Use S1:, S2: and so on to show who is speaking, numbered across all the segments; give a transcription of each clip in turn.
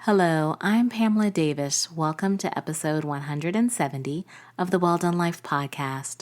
S1: Hello, I'm Pamela Davis. Welcome to episode 170 of the Well Done Life podcast.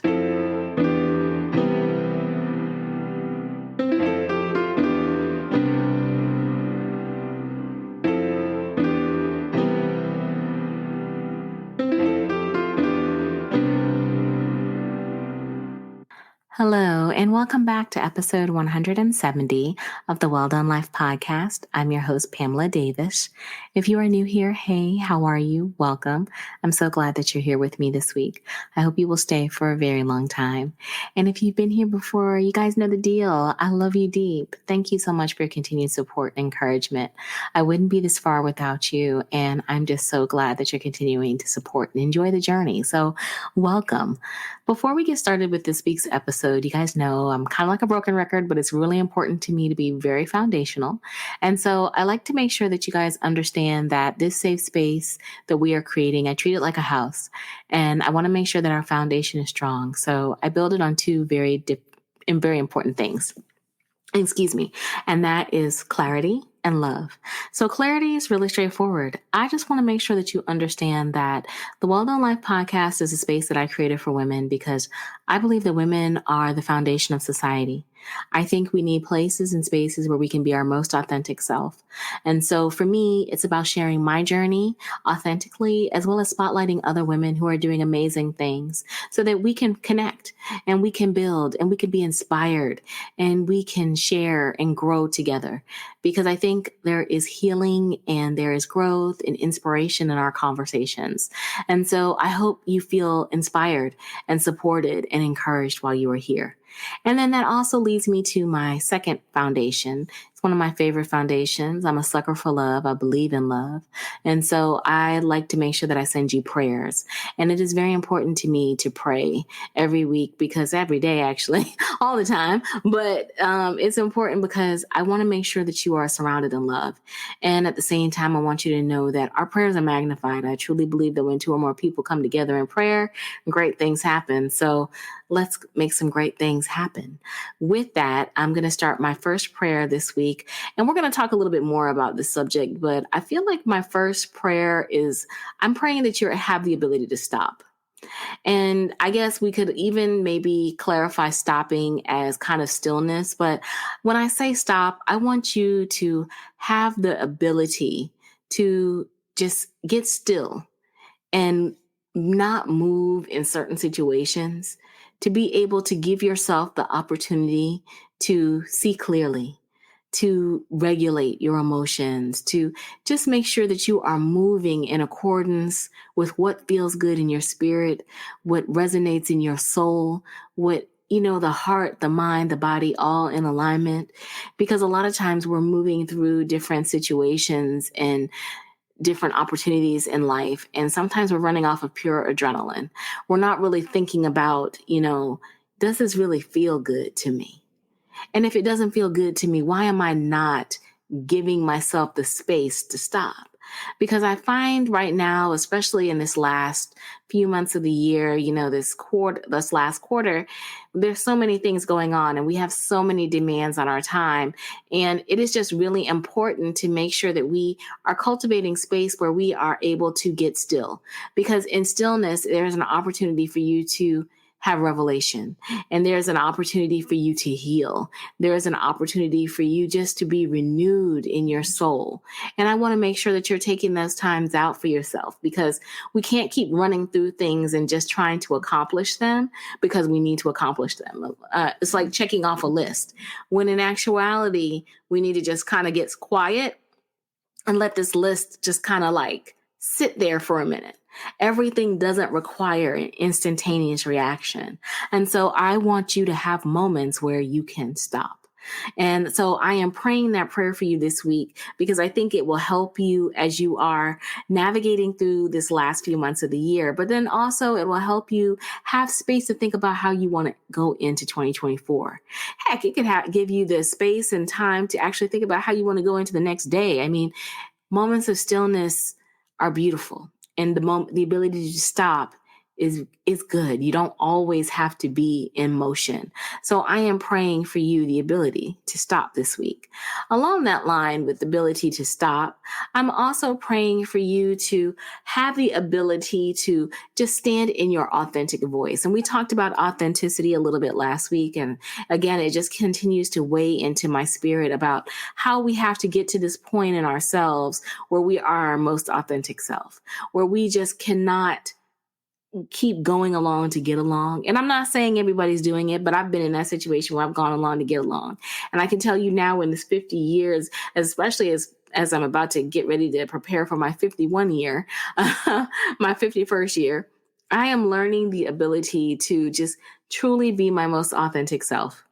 S1: Hello, and welcome back to episode 170 of the Well Done Life podcast. I'm your host, Pamela Davis. If you are new here, hey, how are you? Welcome. I'm so glad that you're here with me this week. I hope you will stay for a very long time. And if you've been here before, you guys know the deal. I love you deep. Thank you so much for your continued support and encouragement. I wouldn't be this far without you, and I'm just so glad that you're continuing to support and enjoy the journey. So welcome. Before we get started with this week's episode, you guys know I'm kind of like a broken record, but it's really important to me to be very foundational. And so I like to make sure that you guys understand that this safe space that we are creating, I treat it like a house. And I want to make sure that our foundation is strong. So I build it on two very important things. And that is clarity and love. So clarity is really straightforward. I just want to make sure that you understand that the Well Done Life podcast is a space that I created for women because I believe that women are the foundation of society. I think we need places and spaces where we can be our most authentic self. And so for me, it's about sharing my journey authentically, as well as spotlighting other women who are doing amazing things so that we can connect and we can build and we can be inspired and we can share and grow together. Because I think there is healing and there is growth and inspiration in our conversations. And so I hope you feel inspired and supported and encouraged while you are here. And then that also leads me to my second foundation. It's one of my favorite foundations. I'm a sucker for love. I believe in love. And so I like to make sure that I send you prayers. And it is very important to me to pray every week because every day, actually, all the time. But it's important because I want to make sure that you are surrounded in love. And at the same time, I want you to know that our prayers are magnified. I truly believe that when two or more people come together in prayer, great things happen. So let's make some great things happen. With that, I'm going to start my first prayer this week, and we're going to talk a little bit more about this subject, but I feel like my first prayer is I'm praying that you have the ability to stop. And I guess we could even maybe clarify stopping as kind of stillness. But when I say stop, I want you to have the ability to just get still and not move in certain situations, to be able to give yourself the opportunity to see clearly, to regulate your emotions, to just make sure that you are moving in accordance with what feels good in your spirit, what resonates in your soul, the heart, the mind, the body, all in alignment. Because a lot of times we're moving through different situations and different opportunities in life. And sometimes we're running off of pure adrenaline. We're not really thinking about, does this really feel good to me? And if it doesn't feel good to me, why am I not giving myself the space to stop? Because I find right now, especially in this last few months of the year, this last quarter, there's so many things going on and we have so many demands on our time. And it is just really important to make sure that we are cultivating space where we are able to get still. Because in stillness, there's an opportunity for you to have revelation. And there's an opportunity for you to heal. There is an opportunity for you just to be renewed in your soul. And I want to make sure that you're taking those times out for yourself because we can't keep running through things and just trying to accomplish them because we need to accomplish them. It's like checking off a list when in actuality, we need to just kind of get quiet and let this list just kind of like sit there for a minute. Everything doesn't require an instantaneous reaction. And so I want you to have moments where you can stop. And so I am praying that prayer for you this week because I think it will help you as you are navigating through this last few months of the year. But then also it will help you have space to think about how you want to go into 2024. Heck, it could give you the space and time to actually think about how you want to go into the next day. I mean, moments of stillness are beautiful. And the ability to stop is good. You don't always have to be in motion. So I am praying for you the ability to stop this week. Along that line with the ability to stop, I'm also praying for you to have the ability to just stand in your authentic voice. And we talked about authenticity a little bit last week. And again, it just continues to weigh into my spirit about how we have to get to this point in ourselves where we are our most authentic self, where we just cannot keep going along to get along. And I'm not saying everybody's doing it, but I've been in that situation where I've gone along to get along. And I can tell you now in this 50 years, especially as I'm about to get ready to prepare for my 51 year, my 51st year, I am learning the ability to just truly be my most authentic self.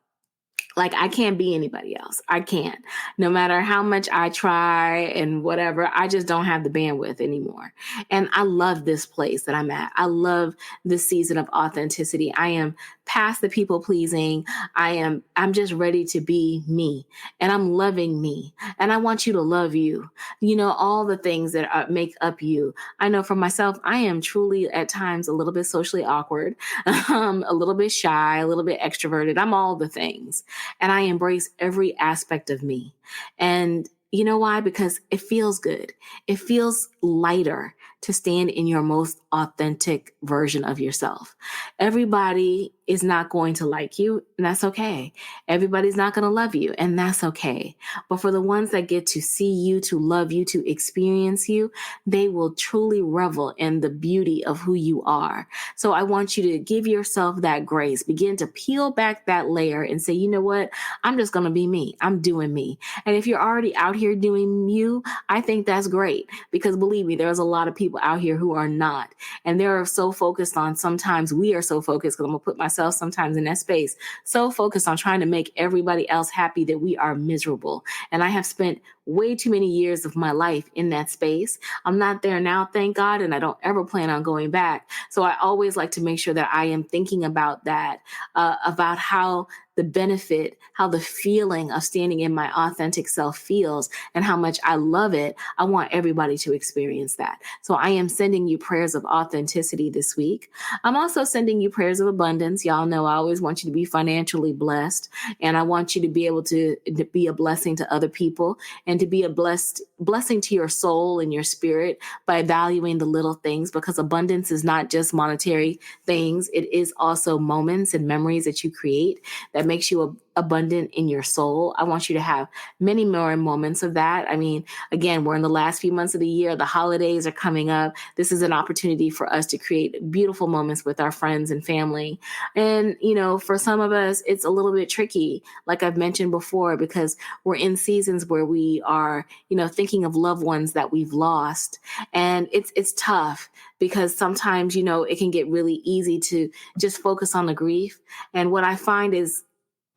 S1: Like, I can't be anybody else. I can't. No matter how much I try and whatever, I just don't have the bandwidth anymore. And I love this place that I'm at. I love this season of authenticity. I am past the people pleasing. I'm just ready to be me, and I'm loving me. And I want you to love you. You know, all the things that make up you. I know for myself, I am truly at times a little bit socially awkward, a little bit shy, a little bit extroverted. I'm all the things. And I embrace every aspect of me. And you know why? Because it feels good. It feels lighter to stand in your most authentic version of yourself. Everybody is not going to like you, and that's okay. Everybody's not going to love you, and that's okay. But for the ones that get to see you, to love you, to experience you, they will truly revel in the beauty of who you are. So I want you to give yourself that grace. Begin to peel back that layer and say, you know what? I'm just going to be me. I'm doing me. And if you're already out here doing you, I think that's great, because believe me, there's a lot of people out here who are not. And they're so focused on, sometimes we are so focused, because I'm going to put myself sometimes in that space, so focused on trying to make everybody else happy that we are miserable. And I have spent way too many years of my life in that space. I'm not there now, thank God, and I don't ever plan on going back. So I always like to make sure that I am thinking about that, about how the benefit, how the feeling of standing in my authentic self feels, and how much I love it. I want everybody to experience that. So I am sending you prayers of authenticity this week. I'm also sending you prayers of abundance. Y'all know I always want you to be financially blessed, and I want you to be able to be a blessing to other people, and to be a blessing to your soul and your spirit by valuing the little things, because abundance is not just monetary things. It is also moments and memories that you create that makes you abundant in your soul. I want you to have many more moments of that. I mean, again, we're in the last few months of the year. The holidays are coming up. This is an opportunity for us to create beautiful moments with our friends and family. And, you know, for some of us, it's a little bit tricky, like I've mentioned before, because we're in seasons where we are, you know, thinking of loved ones that we've lost. And it's tough, because sometimes, you know, it can get really easy to just focus on the grief. And what I find is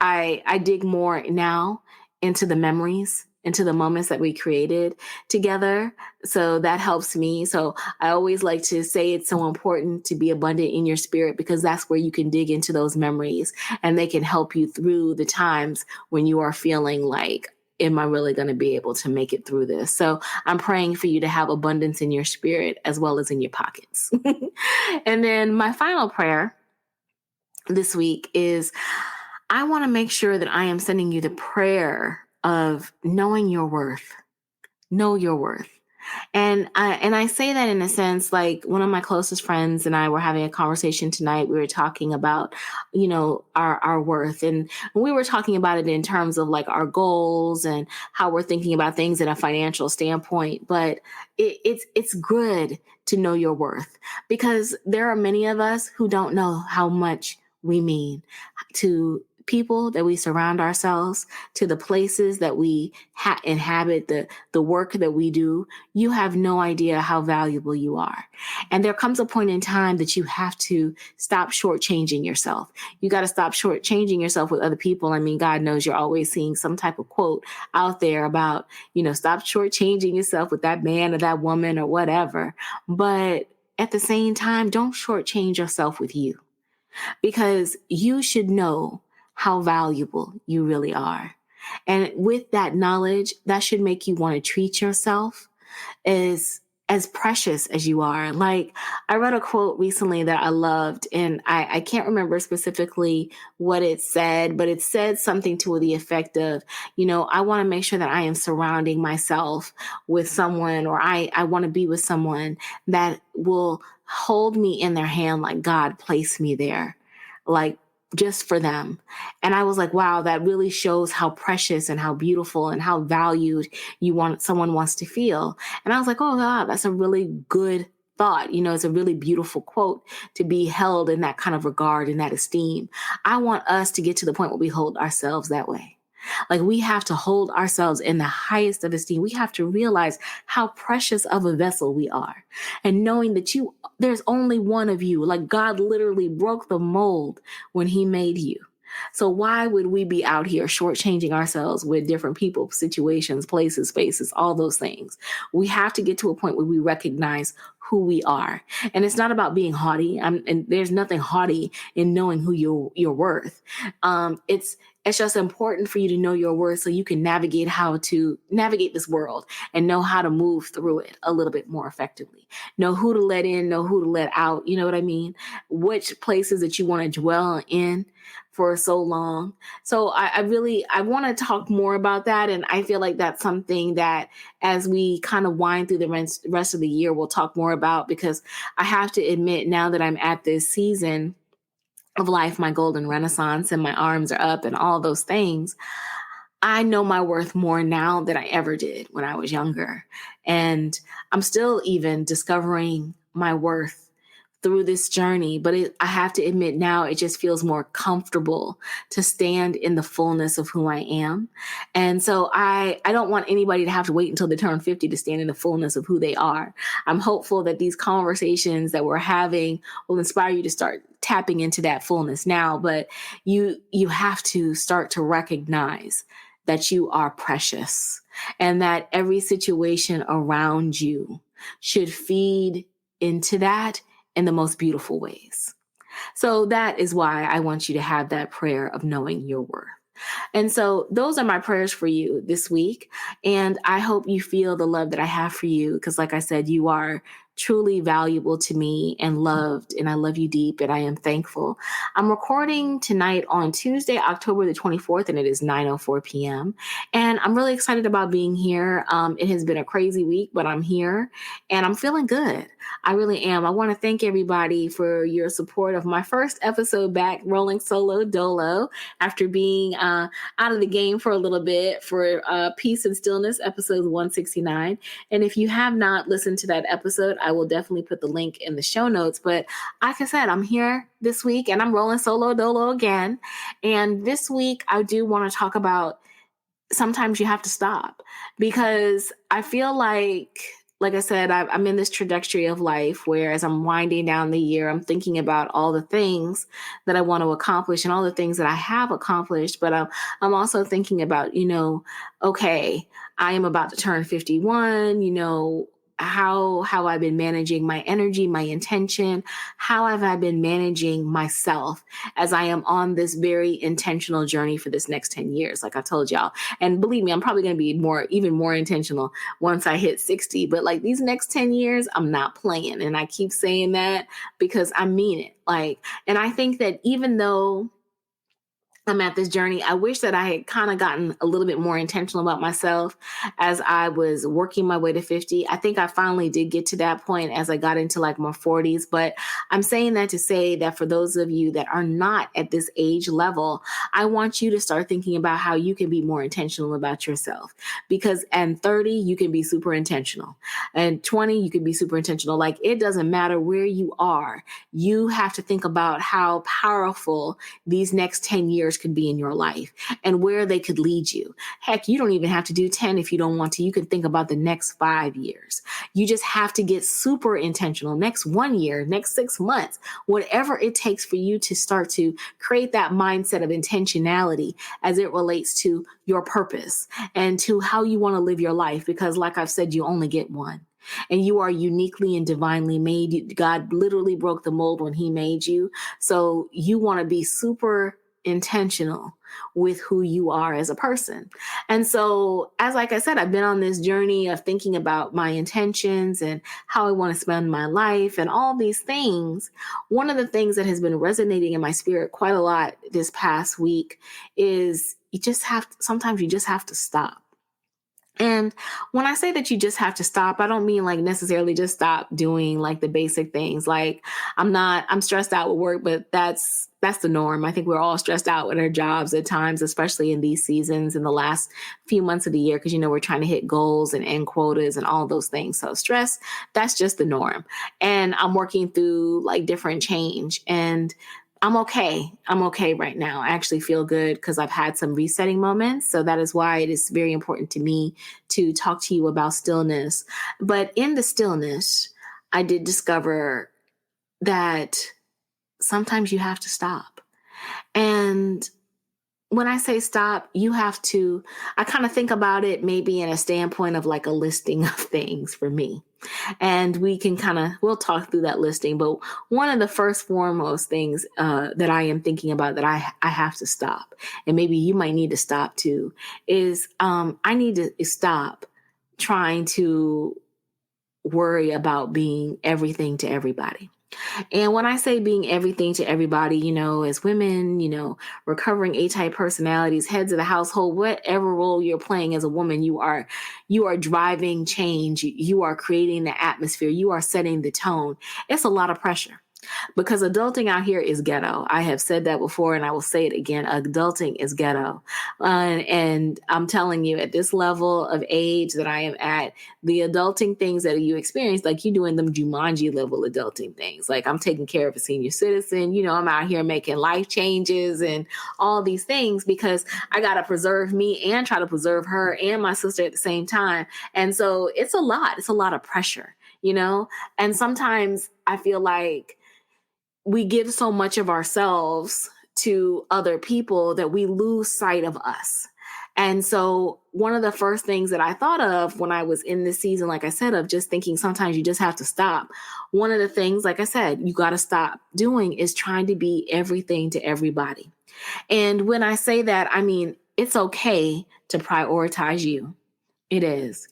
S1: I dig more now into the memories, into the moments that we created together. So that helps me. So I always like to say it's so important to be abundant in your spirit, because that's where you can dig into those memories, and they can help you through the times when you are feeling like, am I really going to be able to make it through this? So I'm praying for you to have abundance in your spirit as well as in your pockets. And then my final prayer this week is, I want to make sure that I am sending you the prayer of knowing your worth. Know your worth. And I say that in a sense, like one of my closest friends and I were having a conversation tonight. We were talking about, you know, our worth. And we were talking about it in terms of like our goals and how we're thinking about things in a financial standpoint. But it's good to know your worth, because there are many of us who don't know how much we mean to people that we surround ourselves, to the places that we inhabit, the work that we do. You have no idea how valuable you are. And there comes a point in time that you have to stop shortchanging yourself. You got to stop shortchanging yourself with other people. I mean, God knows you're always seeing some type of quote out there about, you know, stop shortchanging yourself with that man or that woman or whatever. But at the same time, don't shortchange yourself with you, because you should know how valuable you really are. And with that knowledge, that should make you want to treat yourself as as precious as you are. Like, I read a quote recently that I loved, and I can't remember specifically what it said, but it said something to the effect of, I want to make sure that I am surrounding myself with someone, or I want to be with someone that will hold me in their hand like God placed me there, like just for them. And I was like, wow, that really shows how precious and how beautiful and how valued someone wants to feel. And I was like, oh God, that's a really good thought. It's a really beautiful quote to be held in that kind of regard, in that esteem. I want us to get to the point where we hold ourselves that way. Like, we have to hold ourselves in the highest of esteem. We have to realize how precious of a vessel we are. And knowing that there's only one of you. Like, God literally broke the mold when he made you. So why would we be out here shortchanging ourselves with different people, situations, places, spaces, all those things? We have to get to a point where we recognize who we are. And it's not about being haughty. And there's nothing haughty in knowing who you're worth. It's just important for you to know your worth so you can navigate how to navigate this world and know how to move through it a little bit more effectively. Know who to let in, know who to let out. You know what I mean? Which places that you want to dwell in for so long. So I want to talk more about that. And I feel like that's something that as we kind of wind through the rest of the year, we'll talk more about, because I have to admit, now that I'm at this season of life, my golden renaissance, and my arms are up and all those things, I know my worth more now than I ever did when I was younger. And I'm still even discovering my worth through this journey. But I have to admit now, it just feels more comfortable to stand in the fullness of who I am. And so I don't want anybody to have to wait until they turn 50 to stand in the fullness of who they are. I'm hopeful that these conversations that we're having will inspire you to start tapping into that fullness now. But you have to start to recognize that you are precious, and that every situation around you should feed into that in the most beautiful ways. So that is why I want you to have that prayer of knowing your worth. And so those are my prayers for you this week. And I hope you feel the love that I have for you, because like I said, you are truly valuable to me and loved, and I love you deep, and I am thankful. I'm recording tonight on Tuesday, October the 24th, and it is 9:04 p.m. And I'm really excited about being here. It has been a crazy week, but I'm here and I'm feeling good. I really am. I want to thank everybody for your support of my first episode back, rolling solo dolo, after being out of the game for a little bit, for Peace and Stillness, episode 169. And if you have not listened to that episode, I will definitely put the link in the show notes. But like I said, I'm here this week and I'm rolling solo dolo again. And this week, I do want to talk about sometimes you have to stop, because I feel like I said, I'm in this trajectory of life where, as I'm winding down the year, I'm thinking about all the things that I want to accomplish and all the things that I have accomplished. But I'm also thinking about, okay, I am about to turn 51, how I've been managing my energy, my intention, how have I been managing myself as I am on this very intentional journey for this next 10 years, like I told y'all. And believe me, I'm probably going to be even more intentional once I hit 60. But like these next 10 years, I'm not playing. And I keep saying that because I mean it. And I think that even though I'm at this journey, I wish that I had kind of gotten a little bit more intentional about myself as I was working my way to 50. I think I finally did get to that point as I got into like my 40s. But I'm saying that to say that for those of you that are not at this age level, I want you to start thinking about how you can be more intentional about yourself. Because at 30, you can be super intentional. And 20, you can be super intentional. Like, it doesn't matter where you are. You have to think about how powerful these next 10 years could be in your life and where they could lead you. Heck, you don't even have to do 10 if you don't want to. You can think about the next 5 years. You just have to get super intentional. Next 1 year, next 6 months, whatever it takes for you to start to create that mindset of intentionality as it relates to your purpose and to how you want to live your life. Because like I've said, you only get one. And you are uniquely and divinely made. God literally broke the mold when he made you. So you want to be super intentional with who you are as a person. And so, like I said, I've been on this journey of thinking about my intentions and how I want to spend my life and all these things. One of the things that has been resonating in my spirit quite a lot this past week is sometimes you just have to stop. And when I say that you just have to stop, I don't mean like necessarily just stop doing like the basic things. Like I'm stressed out with work, but that's the norm. I think we're all stressed out with our jobs at times, especially in these seasons in the last few months of the year, because, we're trying to hit goals and end quotas and all those things. So stress, that's just the norm. And I'm working through like different change, and I'm okay. I'm okay right now. I actually feel good because I've had some resetting moments. So that is why it is very important to me to talk to you about stillness. But in the stillness, I did discover that sometimes you have to stop. And when I say stop, I kind of think about it maybe in a standpoint of like a listing of things for me. And we'll talk through that listing. But one of the first foremost things that I am thinking about that I have to stop, and maybe you might need to stop too, is I need to stop trying to worry about being everything to everybody. And when I say being everything to everybody, as women, recovering A-type personalities, heads of the household, whatever role you're playing as a woman, you are driving change. You are creating the atmosphere. You are setting the tone. It's a lot of pressure. Because adulting out here is ghetto. I have said that before and I will say it again. Adulting is ghetto. And I'm telling you, at this level of age that I am at, the adulting things that you experience, like you doing them Jumanji level adulting things. Like I'm taking care of a senior citizen. I'm out here making life changes and all these things because I got to preserve me and try to preserve her and my sister at the same time. And so it's a lot. It's a lot of pressure, And sometimes I feel like we give so much of ourselves to other people that we lose sight of us. And so one of the first things that I thought of when I was in this season, like I said, of just thinking sometimes you just have to stop. One of the things, like I said, you got to stop doing is trying to be everything to everybody. And when I say that, I mean, it's okay to prioritize you. It is.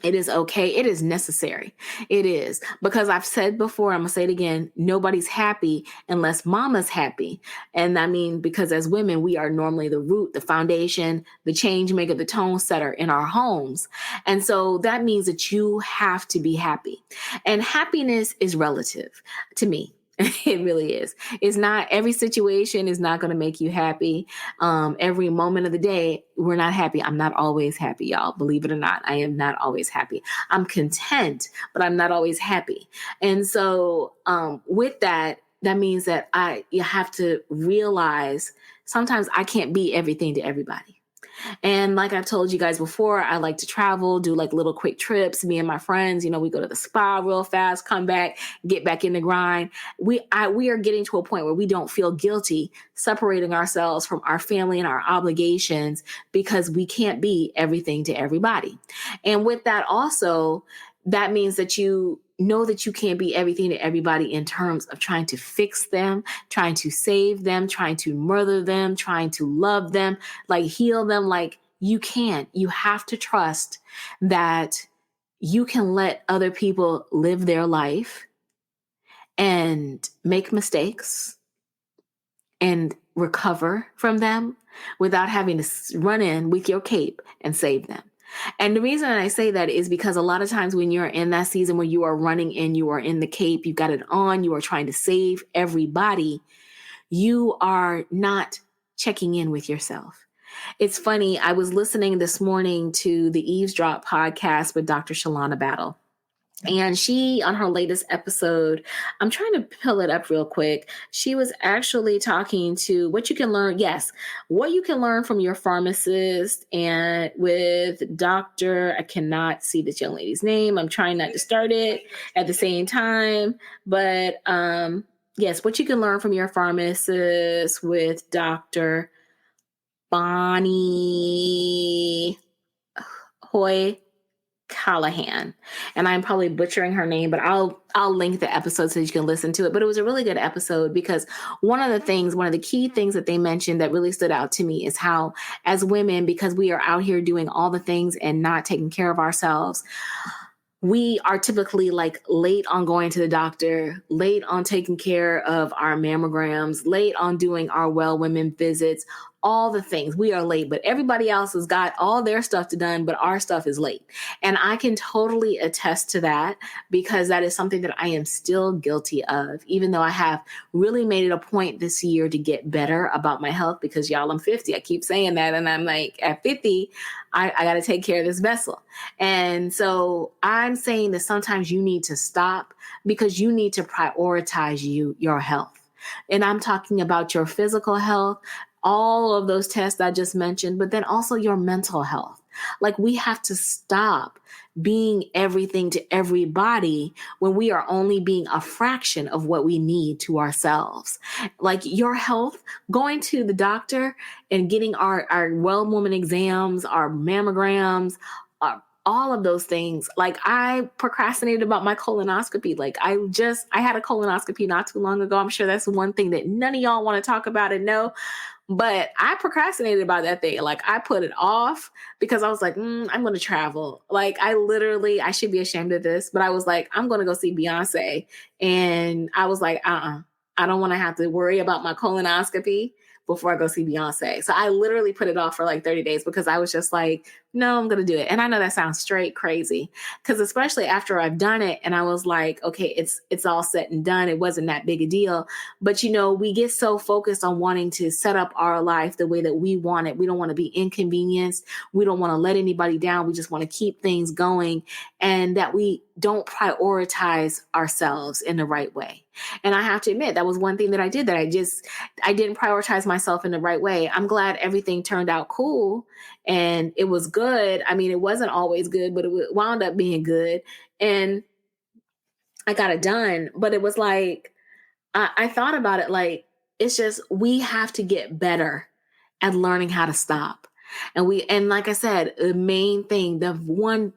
S1: It is okay. It is necessary. It is. Because I've said before, I'm going to say it again, nobody's happy unless mama's happy. And I mean, because as women, we are normally the root, the foundation, the change maker, the tone setter in our homes. And so that means that you have to be happy. And happiness is relative to me. It really is. It's not, every situation is not going to make you happy. Every moment of the day, we're not happy. I'm not always happy, y'all. Believe it or not, I am not always happy. I'm content, but I'm not always happy. And so with that, that means that you have to realize sometimes I can't be everything to everybody. And like I've told you guys before, I like to travel, do like little quick trips. Me and my friends, we go to the spa real fast, come back, get back in the grind. We are getting to a point where we don't feel guilty separating ourselves from our family and our obligations because we can't be everything to everybody. And with that also, that means that you know that you can't be everything to everybody in terms of trying to fix them, trying to save them, trying to mother them, trying to love them, like heal them. Like you can't. You have to trust that you can let other people live their life and make mistakes and recover from them without having to run in with your cape and save them. And the reason I say that is because a lot of times when you're in that season where you are running in, you are in the cape, you've got it on, you are trying to save everybody, you are not checking in with yourself. It's funny. I was listening this morning to the Eavesdrop podcast with Dr. Shalana Battle. And she, on her latest episode, I'm trying to pull it up real quick. She was actually talking to what you can learn. Yes, what you can learn from your pharmacist and with Dr. I cannot see this young lady's name. I'm trying not to start it at the same time. But yes, what you can learn from your pharmacist with Dr. Bonnie Hoy. Callahan, and I'm probably butchering her name, but I'll link the episode so you can listen to it. But it was a really good episode because one of the key things that they mentioned that really stood out to me is how, as women, because we are out here doing all the things and not taking care of ourselves, we are typically like late on going to the doctor, late on taking care of our mammograms, late on doing our well women visits, all the things. We are late, but everybody else has got all their stuff to done, but our stuff is late. And I can totally attest to that because that is something that I am still guilty of, even though I have really made it a point this year to get better about my health because y'all, I'm 50. I keep saying that. And I'm like, at 50, I got to take care of this vessel. And so I'm saying that sometimes you need to stop because you need to prioritize your health. And I'm talking about your physical health, all of those tests I just mentioned, but then also your mental health. Like we have to stop being everything to everybody when we are only being a fraction of what we need to ourselves. Like your health, going to the doctor and getting our well woman exams, our mammograms, all of those things. Like I procrastinated about my colonoscopy. Like I had a colonoscopy not too long ago. I'm sure that's one thing that none of y'all want to talk about and know. But I procrastinated about that thing. Like I put it off because I was like, I'm going to travel. Like I should be ashamed of this, but I was like, I'm going to go see Beyonce. And I was like, I don't want to have to worry about my colonoscopy before I go see Beyonce. So I literally put it off for like 30 days because I was just like, no, I'm going to do it. And I know that sounds straight crazy because especially after I've done it and I was like, okay, it's all set and done. It wasn't that big a deal. But, we get so focused on wanting to set up our life the way that we want it. We don't want to be inconvenienced. We don't want to let anybody down. We just want to keep things going and that we don't prioritize ourselves in the right way. And I have to admit, that was one thing that I did that I didn't prioritize myself in the right way. I'm glad everything turned out cool and it was good. I mean, it wasn't always good, but it wound up being good. And I got it done. But it was like, I thought about it like, it's just, we have to get better at learning how to stop. And like I said, the main thing, the one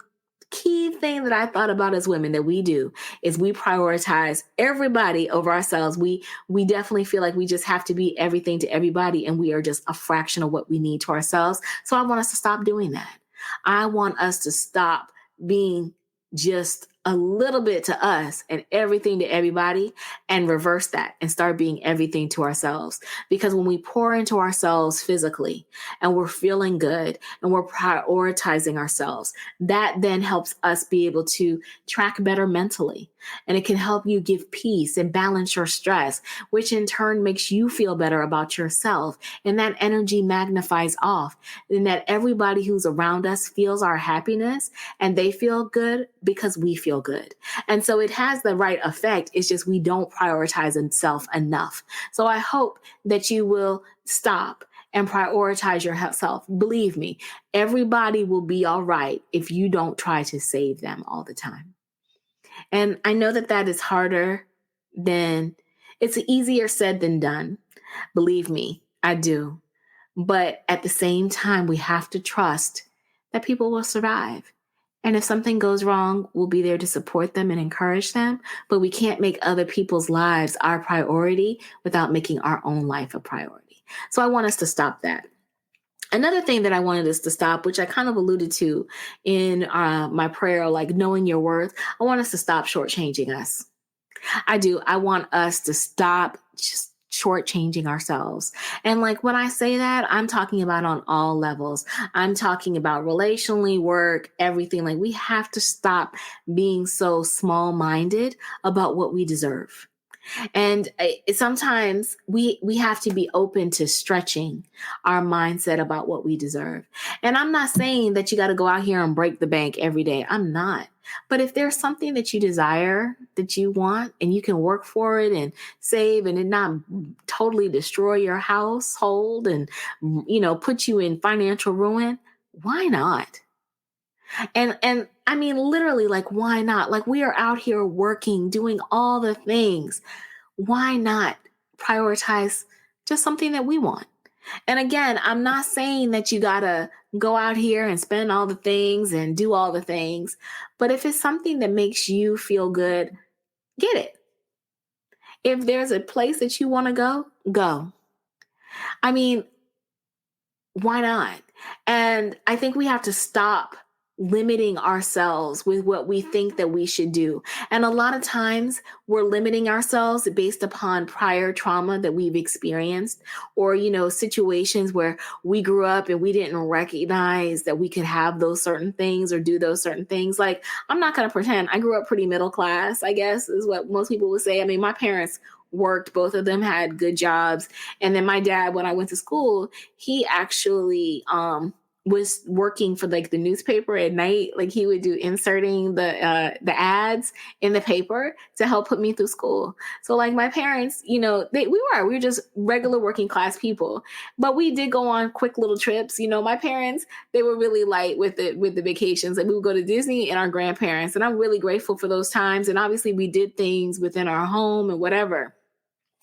S1: key thing that I thought about as women that we do is we prioritize everybody over ourselves. We definitely feel like we just have to be everything to everybody and we are just a fraction of what we need to ourselves. So I want us to stop doing that. I want us to stop being just a little bit to us and everything to everybody and reverse that and start being everything to ourselves. Because when we pour into ourselves physically and we're feeling good and we're prioritizing ourselves, that then helps us be able to track better mentally. And it can help you give peace and balance your stress, which in turn makes you feel better about yourself. And that energy magnifies off and that everybody who's around us feels our happiness and they feel good because we feel good. And so it has the right effect. It's just we don't prioritize itself enough. So I hope that you will stop and prioritize yourself. Believe me, everybody will be all right if you don't try to save them all the time. And I know that that is harder than, it's easier said than done. Believe me, I do. But at the same time, we have to trust that people will survive. And if something goes wrong, we'll be there to support them and encourage them. But we can't make other people's lives our priority without making our own life a priority. So I want us to stop that. Another thing that I wanted us to stop, which I kind of alluded to in my prayer, like knowing your worth, I want us to stop shortchanging us. I do. I want us to stop just shortchanging ourselves. And like when I say that, I'm talking about on all levels. I'm talking about relationally, work, everything. Like we have to stop being so small-minded about what we deserve. And sometimes we have to be open to stretching our mindset about what we deserve. And I'm not saying that you got to go out here and break the bank every day. I'm not. But if there's something that you desire, that you want, and you can work for it and save and it not totally destroy your household and, put you in financial ruin, why not? And I mean, literally, like, why not? Like, we are out here working, doing all the things. Why not prioritize just something that we want? And again, I'm not saying that you gotta go out here and spend all the things and do all the things. But if it's something that makes you feel good, get it. If there's a place that you want to go, go. I mean, why not? And I think we have to stop limiting ourselves with what we think that we should do. And a lot of times we're limiting ourselves based upon prior trauma that we've experienced, or, situations where we grew up and we didn't recognize that we could have those certain things or do those certain things. Like, I'm not going to pretend I grew up pretty middle class, I guess is what most people would say. I mean, my parents worked, both of them had good jobs. And then my dad, when I went to school, he actually was working for like the newspaper at night. Like, he would do inserting the ads in the paper to help put me through school. So like my parents, we were just regular working class people, but we did go on quick little trips. My parents, they were really light with the vacations. Like, we would go to Disney and our grandparents, and I'm really grateful for those times. And obviously we did things within our home and whatever.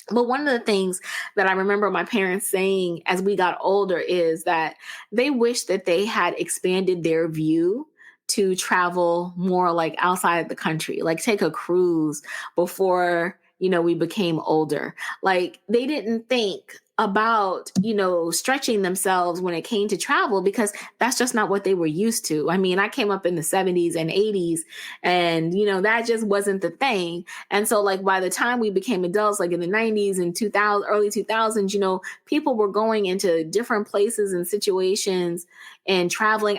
S1: But one of the things that I remember my parents saying as we got older is that they wish that they had expanded their view to travel more like outside of the country, like take a cruise before, we became older. Like, they didn't think about, stretching themselves when it came to travel, because that's just not what they were used to. I mean, I came up in the 70s and 80s, and, that just wasn't the thing. And so like by the time we became adults, like in the 90s and 2000, early 2000s, people were going into different places and situations and traveling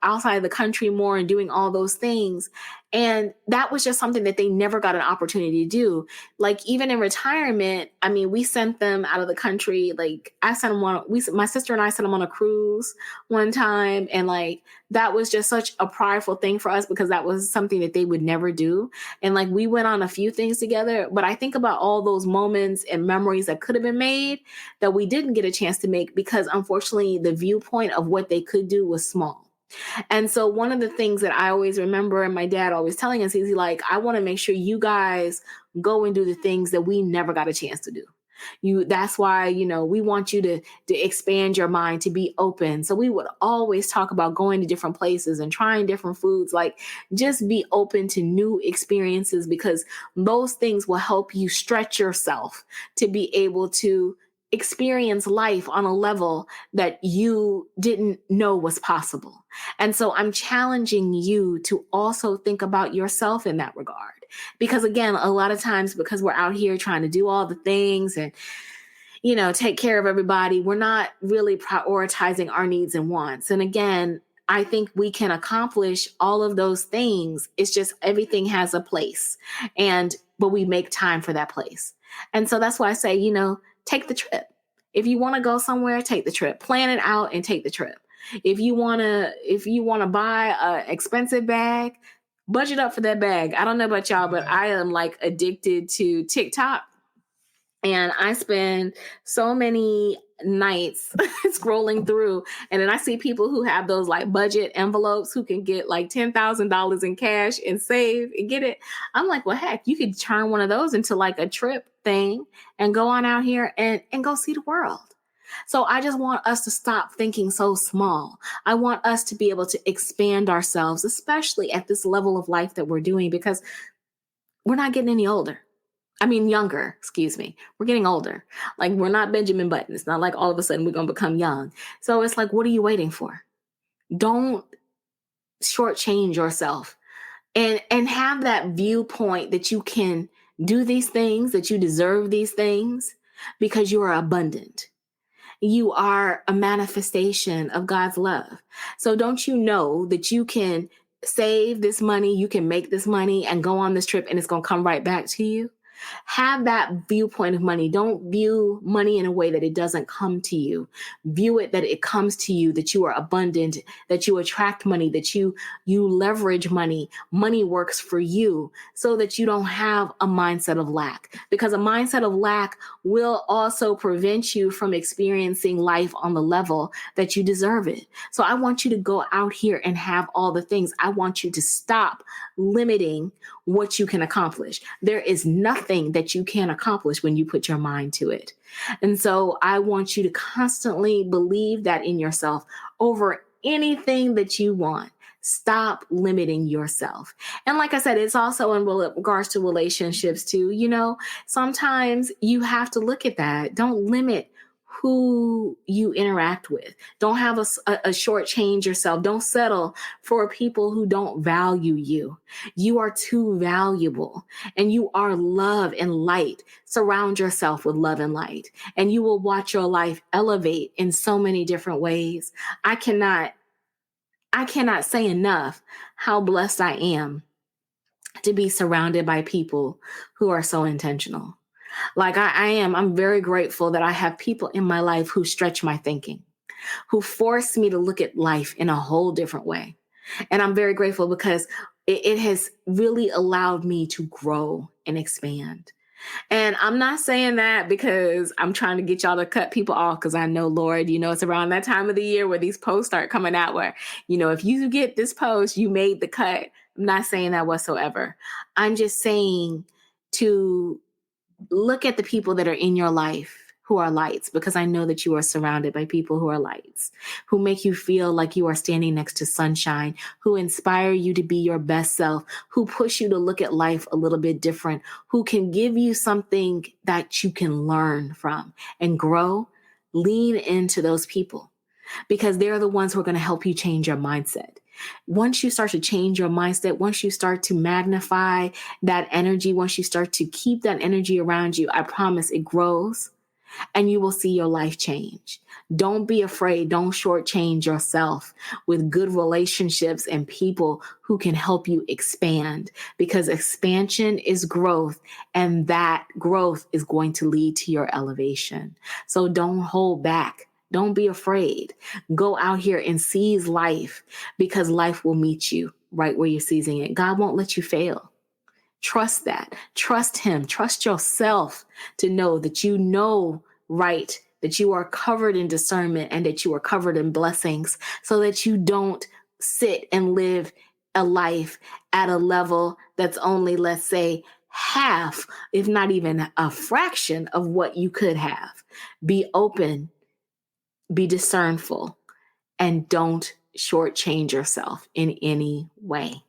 S1: outside the country more and doing all those things. And that was just something that they never got an opportunity to do. Like, even in retirement, I mean, we sent them out of the country. Like, I sent them my sister and I sent them on a cruise one time. And like, that was just such a prideful thing for us, because that was something that they would never do. And like, we went on a few things together, but I think about all those moments and memories that could have been made that we didn't get a chance to make, because unfortunately the viewpoint of what they could do was small. And so one of the things that I always remember, and my dad always telling us, is like, I want to make sure you guys go and do the things that we never got a chance to do. That's why, we want you to expand your mind, to be open. So we would always talk about going to different places and trying different foods. Like, just be open to new experiences, because those things will help you stretch yourself to be able to experience life on a level that you didn't know was possible. And so I'm challenging you to also think about yourself in that regard. Because again, a lot of times, because we're out here trying to do all the things and, take care of everybody, we're not really prioritizing our needs and wants. And again, I think we can accomplish all of those things. It's just everything has a place, but we make time for that place. And so that's why I say, take the trip. If you want to go somewhere, take the trip. Plan it out and take the trip. If you want to buy an expensive bag, budget up for that bag. I don't know about y'all, but I am like addicted to TikTok. And I spend so many nights scrolling through, and then I see people who have those like budget envelopes who can get like $10,000 in cash and save and get it. I'm like, well, heck, you could turn one of those into like a trip thing and go on out here and go see the world. So I just want us to stop thinking so small. I want us to be able to expand ourselves, especially at this level of life that we're doing, because we're not getting any older. I mean, younger, excuse me. We're getting older. Like, we're not Benjamin Button. It's not like all of a sudden we're going to become young. So it's like, what are you waiting for? Don't shortchange yourself, and have that viewpoint that you can do these things, that you deserve these things, because you are abundant. You are a manifestation of God's love. So don't you know that you can save this money, you can make this money and go on this trip, and it's going to come right back to you? Have that viewpoint of money. Don't view money in a way that it doesn't come to you. View it that it comes to you, that you are abundant, that you attract money, that you leverage money. Money works for you, so that you don't have a mindset of lack, because a mindset of lack will also prevent you from experiencing life on the level that you deserve it. So I want you to go out here and have all the things. I want you to stop limiting what you can accomplish. There is nothing that you can accomplish when you put your mind to it. And so I want you to constantly believe that in yourself over anything that you want. Stop limiting yourself. And like I said, it's also in regards to relationships too. Sometimes you have to look at that. Don't limit who you interact with. Don't have a shortchange yourself. Don't settle for people who don't value you. You are too valuable, and you are love and light. Surround yourself with love and light, and you will watch your life elevate in so many different ways. I cannot say enough how blessed I am to be surrounded by people who are so intentional. Like I'm very grateful that I have people in my life who stretch my thinking, who force me to look at life in a whole different way. And I'm very grateful because it has really allowed me to grow and expand. And I'm not saying that because I'm trying to get y'all to cut people off, because I know, Lord, it's around that time of the year where these posts start coming out where, if you get this post, you made the cut. I'm not saying that whatsoever. I'm just saying to look at the people that are in your life who are lights, because I know that you are surrounded by people who are lights, who make you feel like you are standing next to sunshine, who inspire you to be your best self, who push you to look at life a little bit different, who can give you something that you can learn from and grow. Lean into those people, because they're the ones who are going to help you change your mindset. Once you start to change your mindset, once you start to magnify that energy, once you start to keep that energy around you, I promise it grows and you will see your life change. Don't be afraid. Don't shortchange yourself with good relationships and people who can help you expand, because expansion is growth, and that growth is going to lead to your elevation. So don't hold back. Don't be afraid. Go out here and seize life, because life will meet you right where you're seizing it. God won't let you fail. Trust that. Trust him. Trust yourself to know that you know right, that you are covered in discernment and that you are covered in blessings, so that you don't sit and live a life at a level that's only, let's say, half, if not even a fraction of what you could have. Be open, be discernful, and don't shortchange yourself in any way.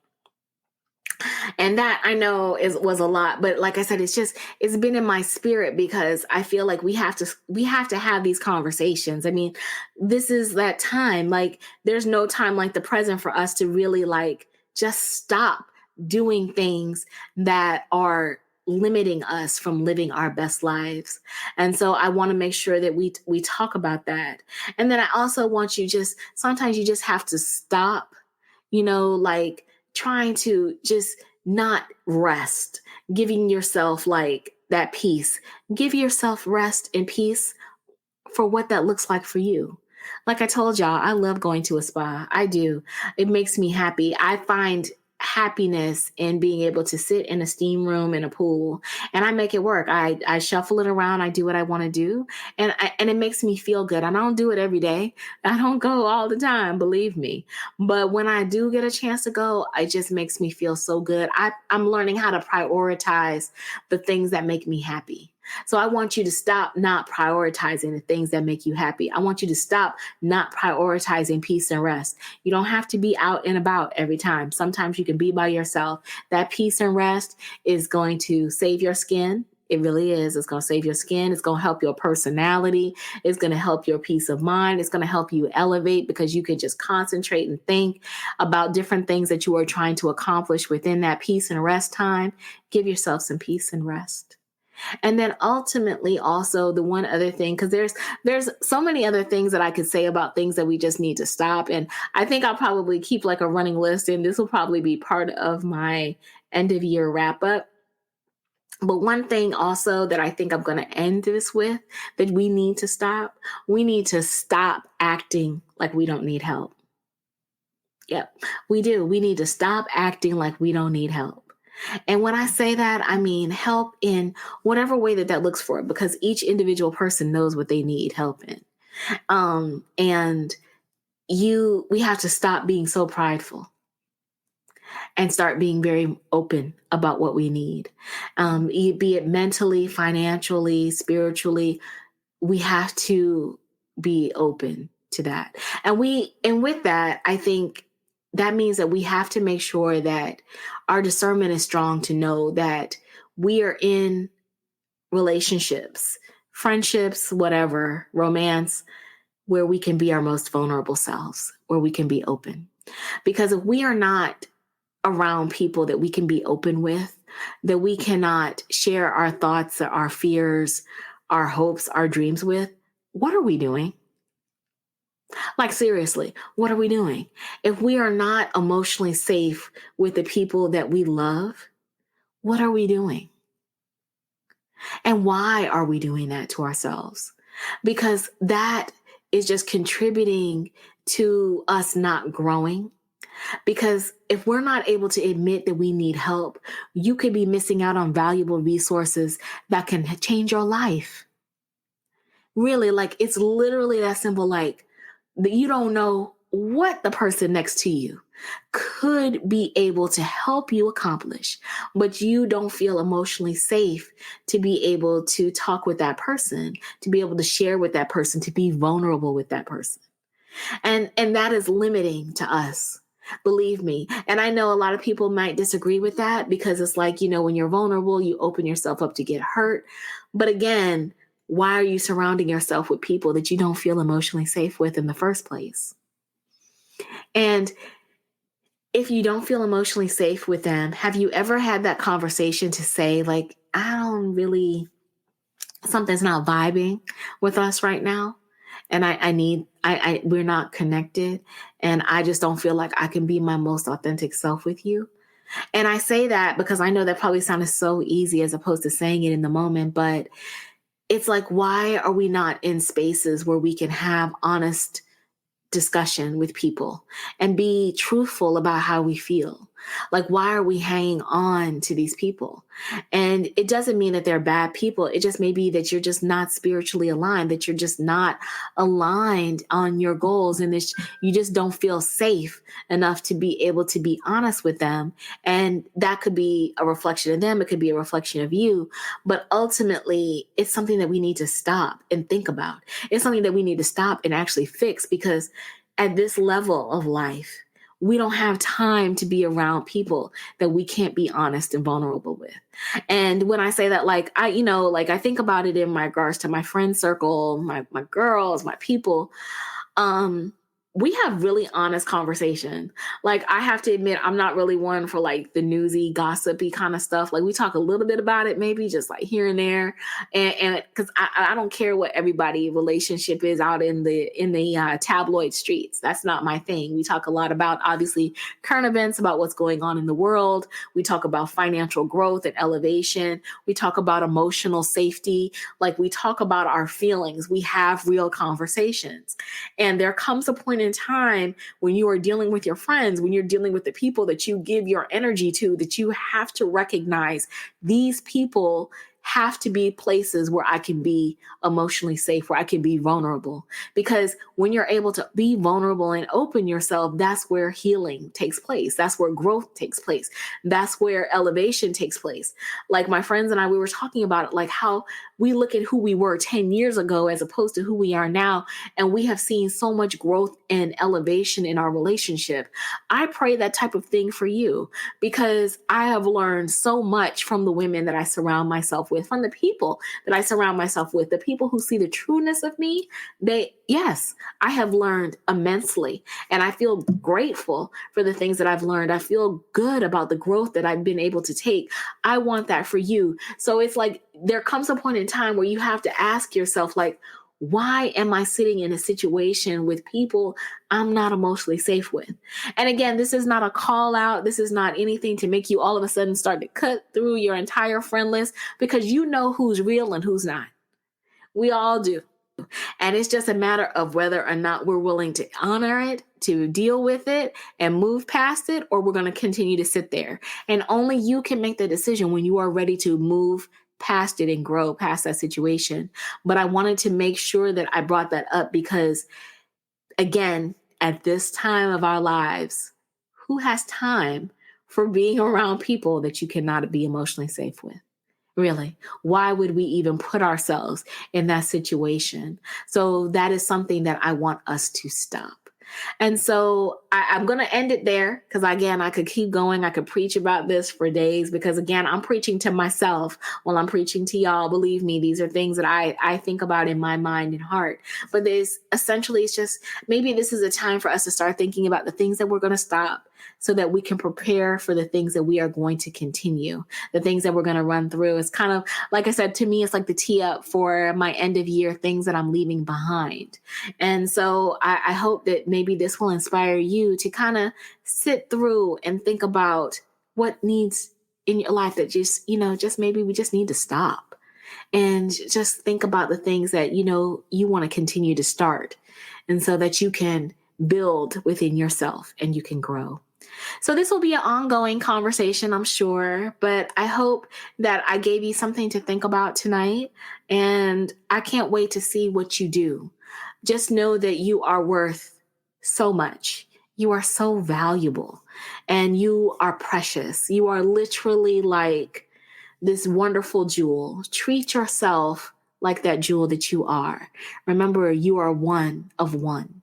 S1: And that, I know, was a lot, but like I said, it's been in my spirit, because I feel like we have to have these conversations. I mean, this is that time. Like, there's no time like the present for us to really just stop doing things that are limiting us from living our best lives. And so I want to make sure that we talk about that. And then I also want sometimes you just have to stop, trying to just not rest, giving yourself that peace. Give yourself rest and peace for what that looks like for you. Like I told y'all, I love going to a spa. I do. It makes me happy. I find happiness in being able to sit in a steam room in a pool, and I make it work. I shuffle it around. I do what I want to do, and it makes me feel good. I don't do it every day. I don't go all the time, believe me. But when I do get a chance to go, it just makes me feel so good. I'm learning how to prioritize the things that make me happy. So I want you to stop not prioritizing the things that make you happy. I want you to stop not prioritizing peace and rest. You don't have to be out and about every time. Sometimes you can be by yourself. That peace and rest is going to save your skin. It really is. It's going to save your skin. It's going to help your personality. It's going to help your peace of mind. It's going to help you elevate, because you can just concentrate and think about different things that you are trying to accomplish within that peace and rest time. Give yourself some peace and rest. And then ultimately also the one other thing, because there's so many other things that I could say about things that we just need to stop. And I think I'll probably keep a running list, and this will probably be part of my end of year wrap up. But one thing also that I think I'm going to end this with, that we need to stop acting like we don't need help. Yep, we do. We need to stop acting like we don't need help. And when I say that, I mean help in whatever way that looks for it, because each individual person knows what they need help in. And we have to stop being so prideful and start being very open about what we need. Be it mentally, financially, spiritually, we have to be open to that. And with that, I think that means that we have to make sure that our discernment is strong to know that we are in relationships, friendships, whatever, romance, where we can be our most vulnerable selves, where we can be open. Because if we are not around people that we can be open with, that we cannot share our thoughts, our fears, our hopes, our dreams with, what are we doing? Like, seriously, what are we doing? If we are not emotionally safe with the people that we love, what are we doing? And why are we doing that to ourselves? Because that is just contributing to us not growing. Because if we're not able to admit that we need help, you could be missing out on valuable resources that can change your life. Really, like, it's literally that simple. Like, that you don't know what the person next to you could be able to help you accomplish, but you don't feel emotionally safe to be able to talk with that person, to be able to share with that person, to be vulnerable with that person. And that is limiting to us. Believe me. And I know a lot of people might disagree with that because it's like, when you're vulnerable, you open yourself up to get hurt. But again, why are you surrounding yourself with people that you don't feel emotionally safe with in the first place? And if you don't feel emotionally safe with them, have you ever had that conversation to say, like, something's not vibing with us right now? And we're not connected. And I just don't feel like I can be my most authentic self with you. And I say that because I know that probably sounded so easy as opposed to saying it in the moment, but it's like, why are we not in spaces where we can have honest discussion with people and be truthful about how we feel? Like, why are we hanging on to these people? And it doesn't mean that they're bad people. It just may be that you're just not spiritually aligned, that you're just not aligned on your goals, and you just don't feel safe enough to be able to be honest with them. And that could be a reflection of them. It could be a reflection of you. But ultimately, it's something that we need to stop and think about. It's something that we need to stop and actually fix, because at this level of life, we don't have time to be around people that we can't be honest and vulnerable with. And when I say that, like, I think about it in regards to my friend circle, my girls, my people. We have really honest conversation. Like, I have to admit, I'm not really one for like the newsy, gossipy kind of stuff. Like, we talk a little bit about it, maybe just like here and there. And because I don't care what everybody relationship is out in the tabloid streets. That's not my thing. We talk a lot about, obviously, current events, about what's going on in the world. We talk about financial growth and elevation. We talk about emotional safety. Like, we talk about our feelings. We have real conversations. And there comes a point in time when you are dealing with your friends, when you're dealing with the people that you give your energy to, that you have to recognize these people have to be places where I can be emotionally safe, where I can be vulnerable. Because when you're able to be vulnerable and open yourself, that's where healing takes place. That's where growth takes place. That's where elevation takes place. Like, my friends and I, we were talking about it, like how we look at who we were 10 years ago as opposed to who we are now. And we have seen so much growth and elevation in our relationship. I pray that type of thing for you, because I have learned so much from the women that I surround myself with, from the people that I surround myself with, the people who see the trueness of me. Yes, I have learned immensely, and I feel grateful for the things that I've learned. I feel good about the growth that I've been able to take. I want that for you. So it's like, there comes a point in time where you have to ask yourself, like, why am I sitting in a situation with people I'm not emotionally safe with? And again, this is not a call out. This is not anything to make you all of a sudden start to cut through your entire friend list, because you know who's real and who's not. We all do. And it's just a matter of whether or not we're willing to honor it, to deal with it and move past it, or we're going to continue to sit there. And only you can make the decision when you are ready to move past it and grow past that situation. But I wanted to make sure that I brought that up because, again, at this time of our lives, who has time for being around people that you cannot be emotionally safe with? Really, why would we even put ourselves in that situation? So that is something that I want us to stop. And so I'm going to end it there because, again, I could keep going. I could preach about this for days because, again, I'm preaching to myself while I'm preaching to y'all. Believe me, these are things that I think about in my mind and heart. But there's essentially, it's just maybe this is a time for us to start thinking about the things that we're going to stop so that we can prepare for the things that we are going to continue, the things that we're going to run through. It's kind of, like I said, to me, it's like the tee up for my end of year things that I'm leaving behind. And so I hope that maybe this will inspire you to kind of sit through and think about what needs in your life that just, just maybe we just need to stop and just think about the things that, you want to continue to start. And so that you can build within yourself and you can grow. So this will be an ongoing conversation, I'm sure, but I hope that I gave you something to think about tonight. And I can't wait to see what you do. Just know that you are worth so much. You are so valuable and you are precious. You are literally like this wonderful jewel. Treat yourself like that jewel that you are. Remember, you are one of one.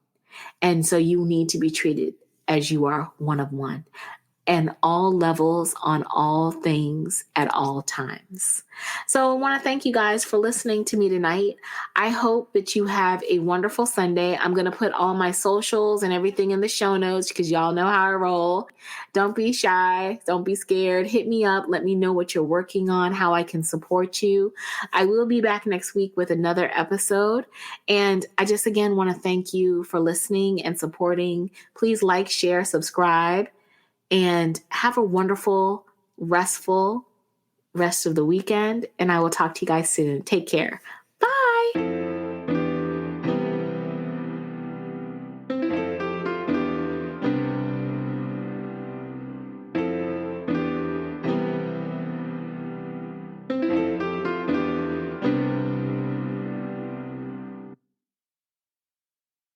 S1: And so you need to be treated as you are one of one. And all levels on all things at all times. So I want to thank you guys for listening to me tonight. I hope that you have a wonderful Sunday. I'm going to put all my socials and everything in the show notes because y'all know how I roll. Don't be shy. Don't be scared. Hit me up. Let me know what you're working on, how I can support you. I will be back next week with another episode. And I just again want to thank you for listening and supporting. Please like, share, subscribe. And have a wonderful, restful rest of the weekend. And I will talk to you guys soon. Take care.